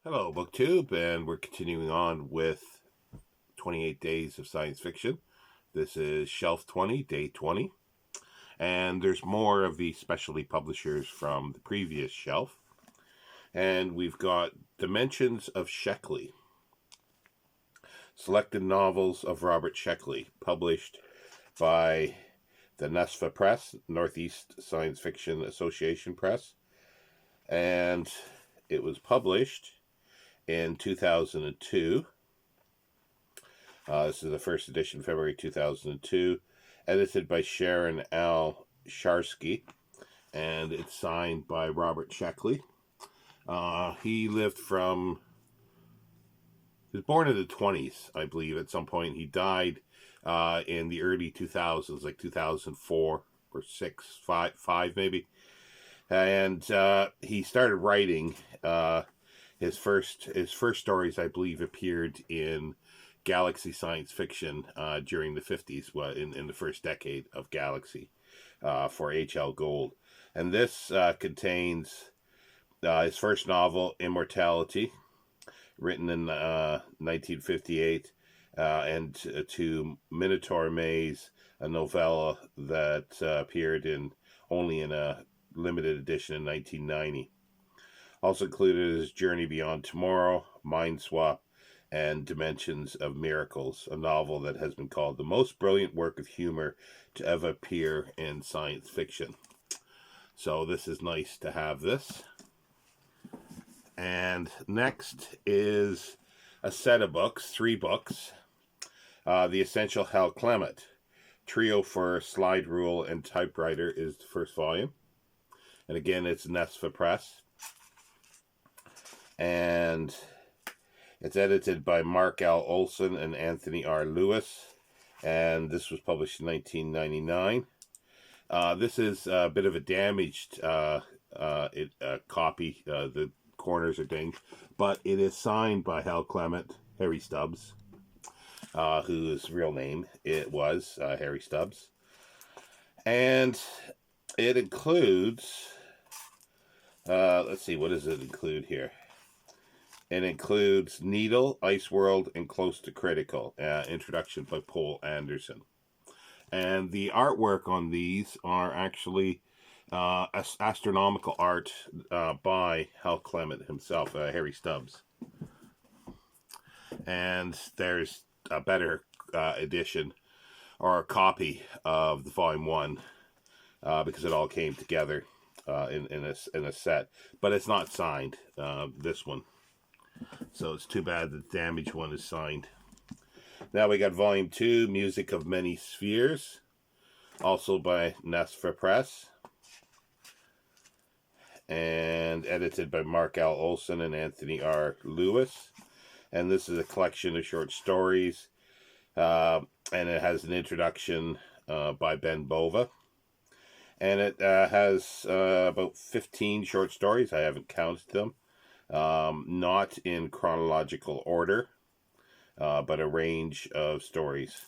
Hello, BookTube, and we're continuing on with 28 Days of Science Fiction. This is Shelf 20, Day 20, and there's more of the specialty publishers from the previous shelf. And we've got Dimensions of Sheckley, selected novels of Robert Sheckley, published by the NSFA Press, Northeast Science Fiction Association Press, and it was published in 2002. This is the first edition, February 2002, edited by Sharon L. Sharsky, and it's signed by Robert Sheckley. He was born in the 20s, I believe, at some point. He died in the early 2000s, like 2004 or 5 maybe. And he started writing. His first stories, I believe, appeared in Galaxy Science Fiction during the 50s, in the first decade of Galaxy for H.L. Gold. And this contains his first novel, Immortality, written in 1958, and to Minotaur Maze, a novella that appeared only in a limited edition in 1990. Also included is Journey Beyond Tomorrow, Mind Swap, and Dimensions of Miracles, a novel that has been called the most brilliant work of humor to ever appear in science fiction. So this is nice to have this. And next is a set of books, 3 books. The Essential Hal Clement, Trio for Slide Rule and Typewriter is the first volume. And again, it's NSFA Press. And it's edited by Mark L. Olson and Anthony R. Lewis. And this was published in 1999. This is a bit of a damaged copy. The corners are dinged. But it is signed by Hal Clement, Harry Stubbs, whose real name it was Harry Stubbs. And it includes... let's see, what does it include here? It includes Needle, Ice World, and Close to Critical. Introduction by Poul Anderson. And the artwork on these are actually astronomical art by Hal Clement himself, Harry Stubbs. And there's a better edition or a copy of the Volume 1 because it all came together in a set. But it's not signed, this one. So it's too bad the damaged one is signed. Now we got Volume 2, Music of Many Spheres, also by NSFA Press, and edited by Mark L. Olson and Anthony R. Lewis. And this is a collection of short stories, and it has an introduction by Ben Bova. And it has about 15 short stories. I haven't counted them. Not in chronological order, but a range of stories.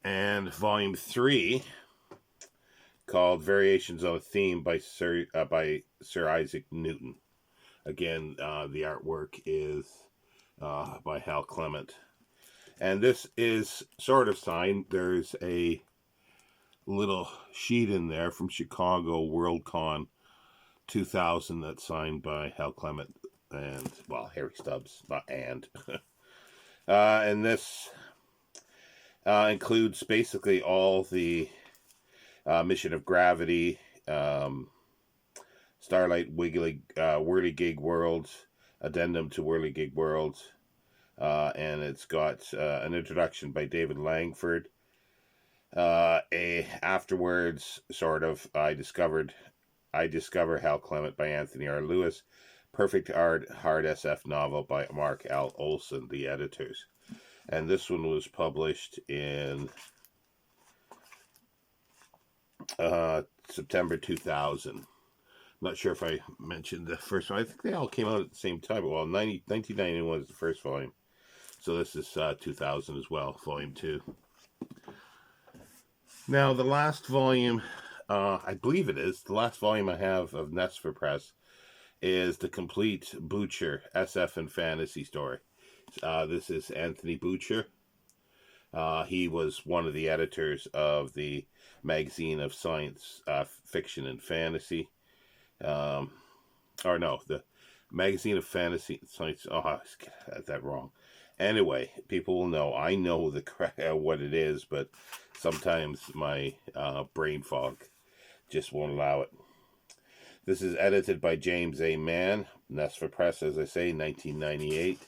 And Volume 3, called Variations on a Theme by Sir Isaac Newton. Again, the artwork is by Hal Clement. And this is sort of signed. There's a little sheet in there from Chicago Worldcon 2000 that's signed by Hal Clement and, well, Harry Stubbs, not and. And this includes basically all the Mission of Gravity, Starlight Whirligig Worlds, Addendum to Whirligig Worlds, and it's got an introduction by David Langford. Afterwards, sort of, I Discover Hal Clement by Anthony R. Lewis, Perfect Art Hard SF novel by Mark L. Olson, the editors. And this one was published in September 2000. Not sure if I mentioned the first one. I think they all came out at the same time. Well, 1991 was the first volume. So this is 2000 as well, Volume 2. Now, the last volume I believe it is. The last volume I have of Nesfer Press is the complete Butcher SF and fantasy story. This is Anthony Butcher. He was one of the editors of the magazine of science fiction and fantasy. Or no, the magazine of fantasy science. Oh, I got that wrong. Anyway, people will know. I know what it is, but sometimes my brain fog just won't allow it. This is edited by James A. Mann, Nesfer Press, as I say, 1998,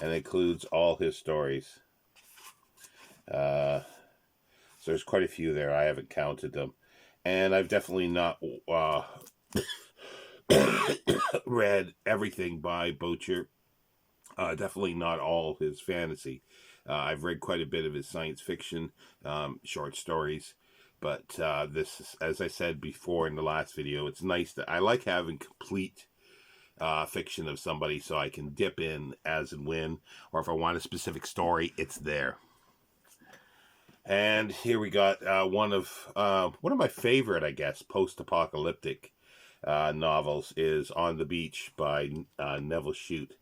and includes all his stories. So there's quite a few there. I haven't counted them. And I've definitely not read everything by Butcher. Definitely not all his fantasy. I've read quite a bit of his science fiction, short stories. But this is, as I said before in the last video, it's nice that I like having complete fiction of somebody so I can dip in as and when, or if I want a specific story, it's there. And here we got one of my favorite, I guess, post-apocalyptic novels is On the Beach by Neville Shute.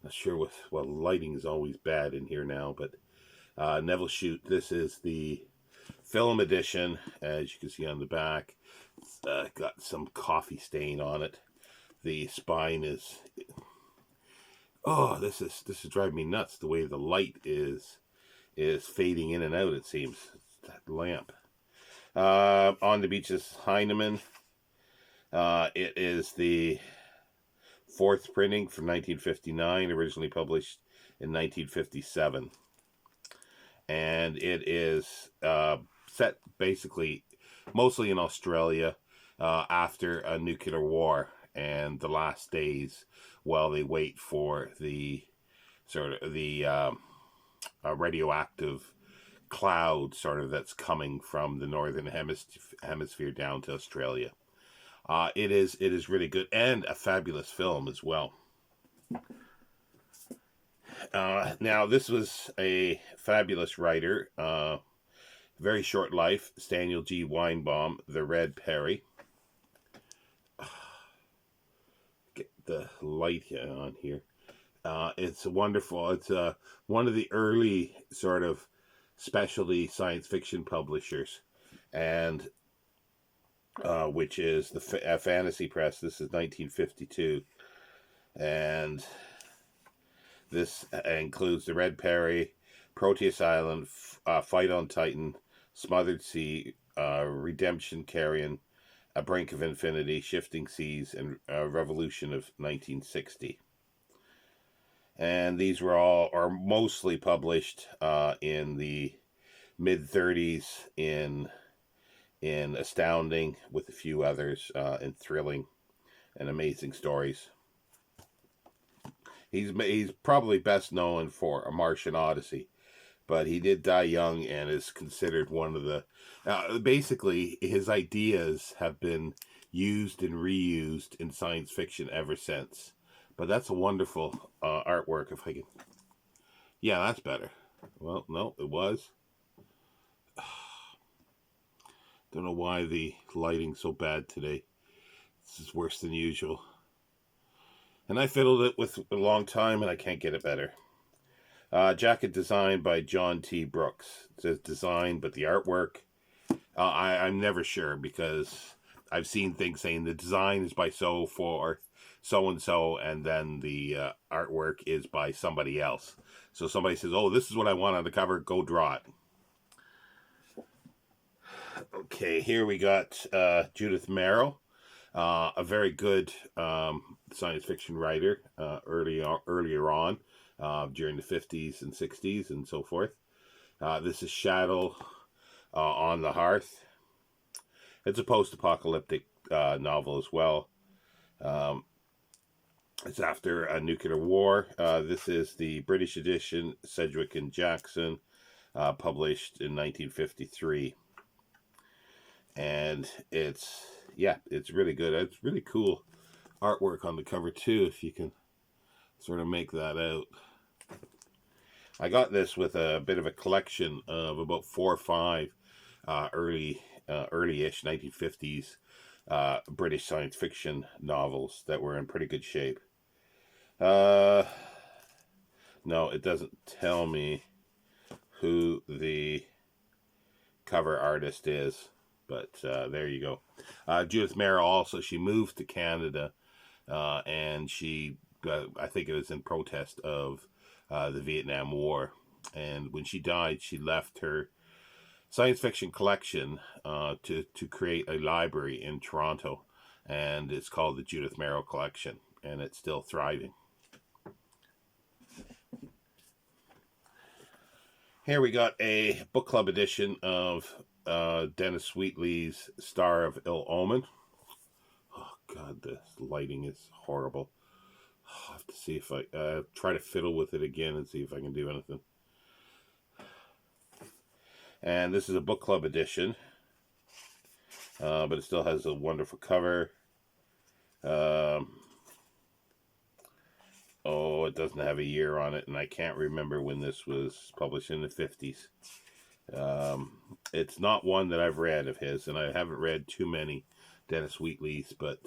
Not sure well, lighting is always bad in here now, but Neville Shute. This is the film edition, as you can see on the back. It's got some coffee stain on it. The spine is... Oh, this is driving me nuts, the way the light is fading in and out, it seems. It's that lamp. On the Beach is Heinemann. It is the fourth printing from 1959, originally published in 1957. And it is set basically mostly in Australia after a nuclear war and the last days while they wait for the radioactive cloud that's coming from the northern hemisphere down to Australia. It is really good and a fabulous film as well. Now, this was a fabulous writer. Very short life. Daniel G. Weinbaum, The Red Perry. Get the light on here. It's wonderful. It's one of the early sort of specialty science fiction publishers, and which is the Fantasy Press. This is 1952, and this includes The Red Perry, Proteus Island, Fight on Titan, Smothered Sea, Redemption Carrion, A Brink of Infinity, Shifting Seas, and Revolution of 1960. And these are mostly published in the mid-30s in Astounding, with a few others in Thrilling and Amazing Stories. He's probably best known for A Martian Odyssey, but he did die young and is considered one of the... basically, his ideas have been used and reused in science fiction ever since. But that's a wonderful artwork, if I can... Yeah, that's better. Well, no, it was. Don't know why the lighting's so bad today. This is worse than usual. And I fiddled it with a long time, and I can't get it better. Jacket designed by John T. Brooks. It says design, but the artwork, I'm never sure, because I've seen things saying the design is by so-and-so, and then the artwork is by somebody else. So somebody says, oh, this is what I want on the cover, go draw it. Okay, here we got Judith Merrill, a very good science fiction writer earlier on, during the 50s and 60s and so forth. This is Shadle on the Hearth. It's a post-apocalyptic novel as well. It's after a nuclear war. This is the British edition, Sedgwick and Jackson, published in 1953. And it's really good. It's really cool artwork on the cover too, if you can sort of make that out. I got this with a bit of a collection of about 4 or 5 early early-ish 1950s British science fiction novels that were in pretty good shape. No, it doesn't tell me who the cover artist is, but there you go. Judith Merrill also, she moved to Canada, and she, I think it was in protest of the Vietnam War. And when she died, she left her science fiction collection to create a library in Toronto, and it's called the Judith Merrill Collection, and it's still thriving. Here we got a book club edition of Dennis Wheatley's Star of Ill Omen. Oh God, the lighting is horrible. I'll have to see if I try to fiddle with it again and see if I can do anything. And this is a book club edition, but it still has a wonderful cover. Oh, it doesn't have a year on it, and I can't remember when this was published, in the 50s. It's not one that I've read of his, and I haven't read too many Dennis Wheatley's, but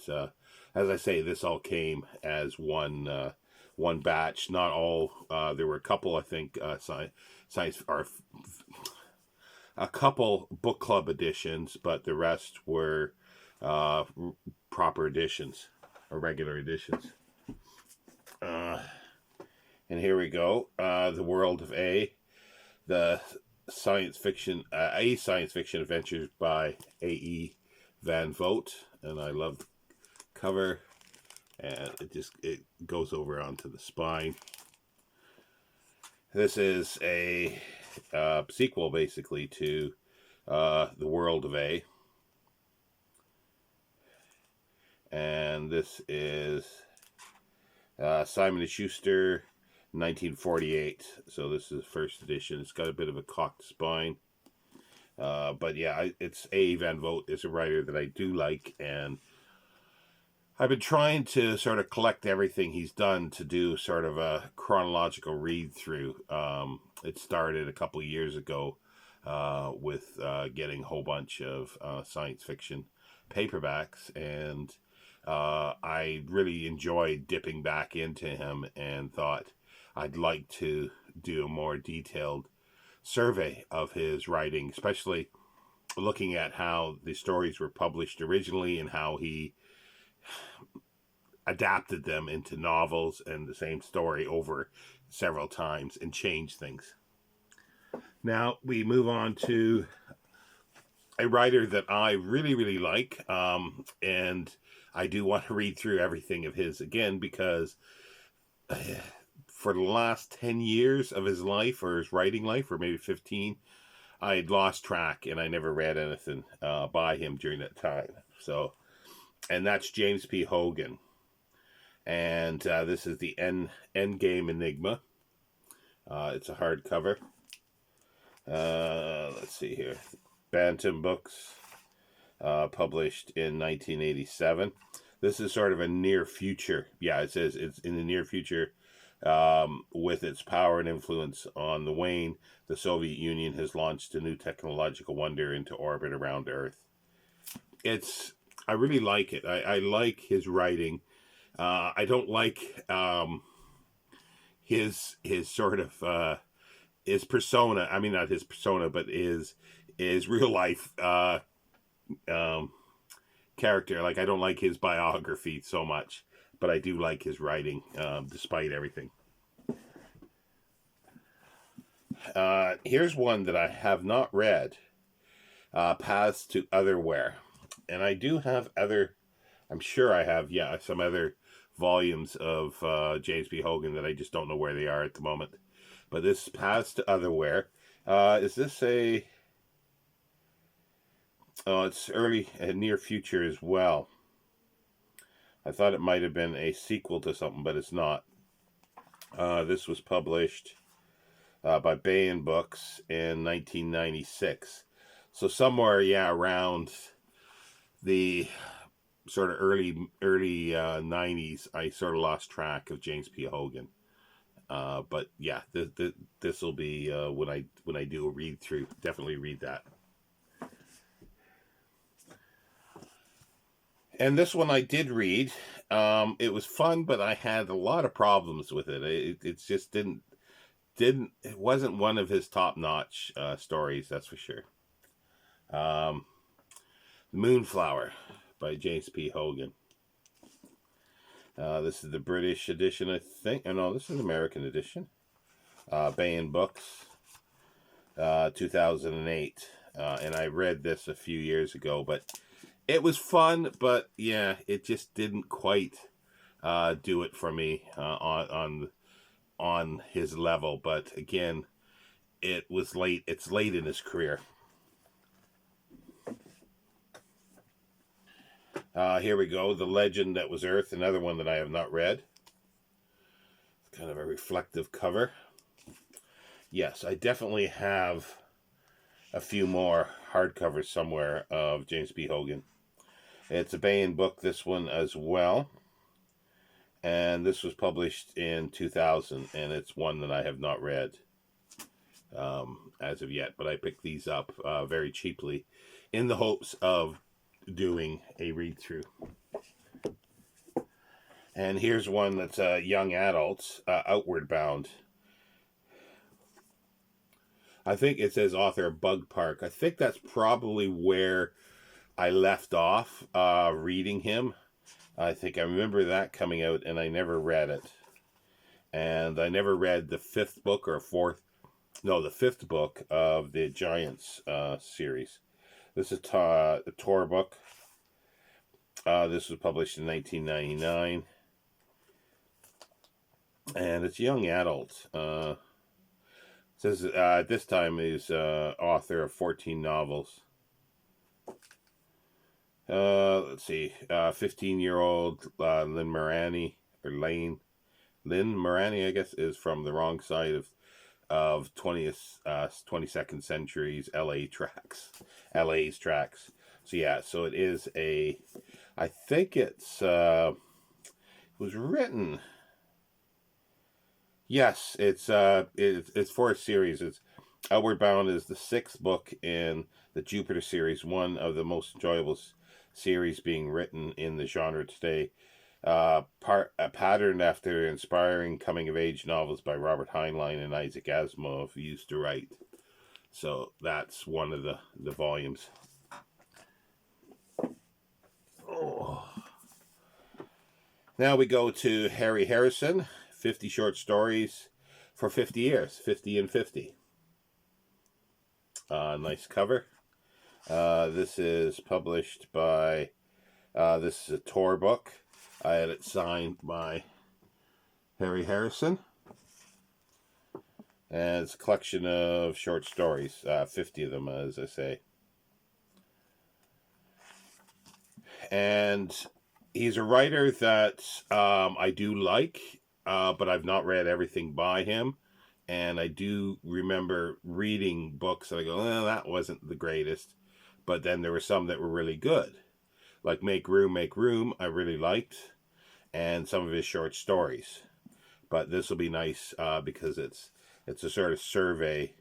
as I say, this all came as one batch. Not all. There were a couple, I think, science or a couple book club editions, but the rest were proper editions or regular editions. And here we go. The World of A, the science fiction adventures by A.E. Van Vogt, and I love the cover, and it goes over onto the spine. This is a sequel, basically, to The World of A, and this is Simon & Schuster, 1948. So this is first edition. It's got a bit of a cocked spine, but yeah, it's A. Van Vogt is a writer that I do like, and I've been trying to sort of collect everything he's done to do sort of a chronological read through. It started a couple of years ago with getting a whole bunch of science fiction paperbacks, and I really enjoyed dipping back into him and thought I'd like to do a more detailed survey of his writing, especially looking at how the stories were published originally and how he adapted them into novels and the same story over several times and changed things. Now we move on to a writer that I really, really like, and I do want to read through everything of his again, because for the last 10 years of his life, or his writing life, or maybe 15, I had lost track, and I never read anything by him during that time. So, and that's James P. Hogan. And this is the Endgame Enigma. It's a hardcover. Let's see here. Bantam Books, published in 1987. This is sort of a near future. Yeah, it says it's in the near future. With its power and influence on the wane, the Soviet Union has launched a new technological wonder into orbit around Earth. I really like it. I like his writing. I don't like his sort of his persona. I mean, not his persona, but his real life character. Like, I don't like his biography so much, but I do like his writing, despite everything. Here's one that I have not read, Paths to Otherwhere. And I do have I'm sure I have, some other volumes of James P. Hogan that I just don't know where they are at the moment. But this Paths to Otherwhere, is this it's early and near future as well. I thought it might have been a sequel to something, but it's not. This was published by Baen Books in 1996. So somewhere, around the sort of early 90s, I sort of lost track of James P. Hogan. But yeah, this will be when I do a read through. Definitely read that. And this one I did read. It was fun, but I had a lot of problems with it. It just didn't. It wasn't one of his top notch stories, that's for sure. Moonflower by James P. Hogan. This is the British edition, I think. Oh, no, this is an American edition. Baen Books, 2008. And I read this a few years ago, but it was fun, but yeah, it just didn't quite do it for me on his level. But again, it was late. It's late in his career. Here we go. The Legend That Was Earth, another one that I have not read. It's kind of a reflective cover. Yes, I definitely have a few more hardcovers somewhere of James P. Hogan. It's a Baen book, this one as well. And this was published in 2000, and it's one that I have not read as of yet. But I picked these up very cheaply in the hopes of doing a read-through. And here's one that's young adults, Outward Bound. I think it says author Bug Park. I think that's probably where I left off reading him. I think I remember that coming out, and I never read it. And I never read the fifth book or the fifth book of the Giants series. This is a Tor book. This was published in 1999. And it's young adult. It says at this time he's author of 14 novels. Let's see. 15-year-old Lynn Moraney, I guess, is from the wrong side of 22nd century's LA's tracks. So yeah, so it is I think it was written. Yes, it's for a series. It's Outward Bound is the sixth book in the Jupiter series, one of the most enjoyable series being written in the genre today. Patterned after inspiring coming-of-age novels by Robert Heinlein and Isaac Asimov used to write. So that's one of the volumes. Oh. Now we go to Harry Harrison, 50 short stories for 50 years, 50 and 50. Nice cover. This is published by, this is a Tor book. I had it signed by Harry Harrison. And it's a collection of short stories, 50 of them, as I say. And he's a writer that I do like, but I've not read everything by him. And I do remember reading books that I go, that wasn't the greatest. But then there were some that were really good. Like Make Room, I really liked. And some of his short stories. But this will be nice because it's a sort of survey.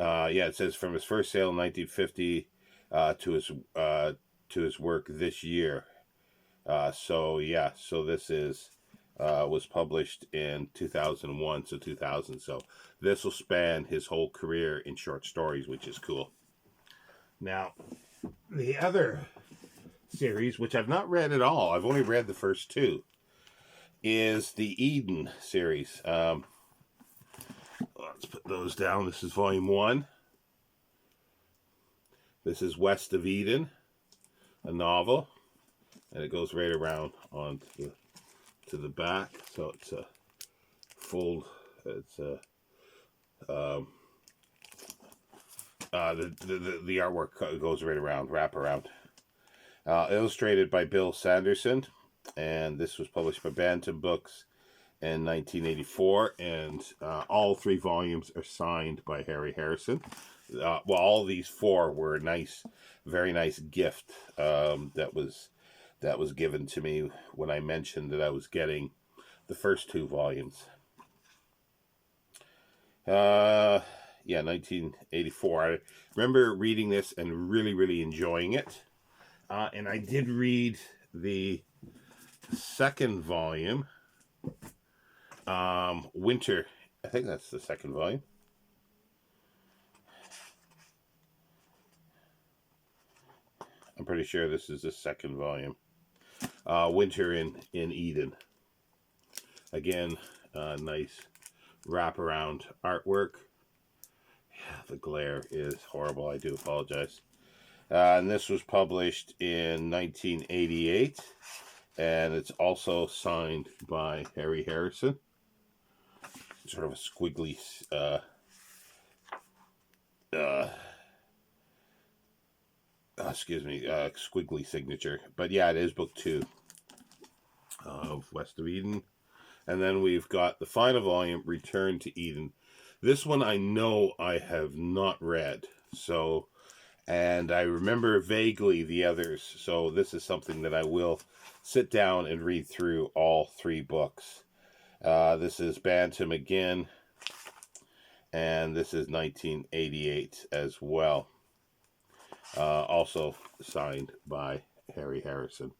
It says from his first sale in 1950 to his work this year. So this is was published in 2001, so 2000. So this will span his whole career in short stories, which is cool. Now, the other series, which I've not read at all, I've only read the first two, is the Eden series. Let's put those down. This is volume 1. This is West of Eden, a novel, and it goes right around on to the back. So it's a full. It's a the artwork goes right around, wrap around. Illustrated by Bill Sanderson, and this was published by Bantam Books in 1984, and all 3 volumes are signed by Harry Harrison. All these 4 were a nice, very nice gift that was given to me when I mentioned that I was getting the first 2 volumes. yeah, 1984. I remember reading this and really, really enjoying it. And I did read the second volume, Winter. I think that's the second volume. I'm pretty sure this is the second volume. Winter in Eden. Again, nice wraparound artwork. Yeah, the glare is horrible. I do apologize. And this was published in 1988. And it's also signed by Harry Harrison. Sort of a squiggly, squiggly signature. But yeah, it is book 2 of West of Eden. And then we've got the final volume, Return to Eden. This one I know I have not read. So, and I remember vaguely the others. So this is something that I will sit down and read through all 3 books. This is Bantam again. And this is 1988 as well. Also signed by Harry Harrison.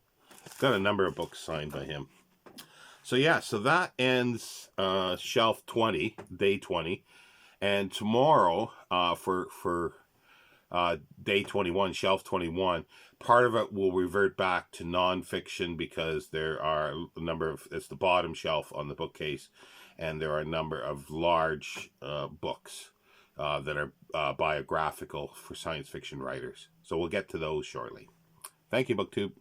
Got a number of books signed by him. So yeah, so that ends shelf 20, day 20. And tomorrow, for day 21, shelf 21, part of it will revert back to nonfiction because there are a number of, it's the bottom shelf on the bookcase, and there are a number of large books that are biographical for science fiction writers. So we'll get to those shortly. Thank you, BookTube.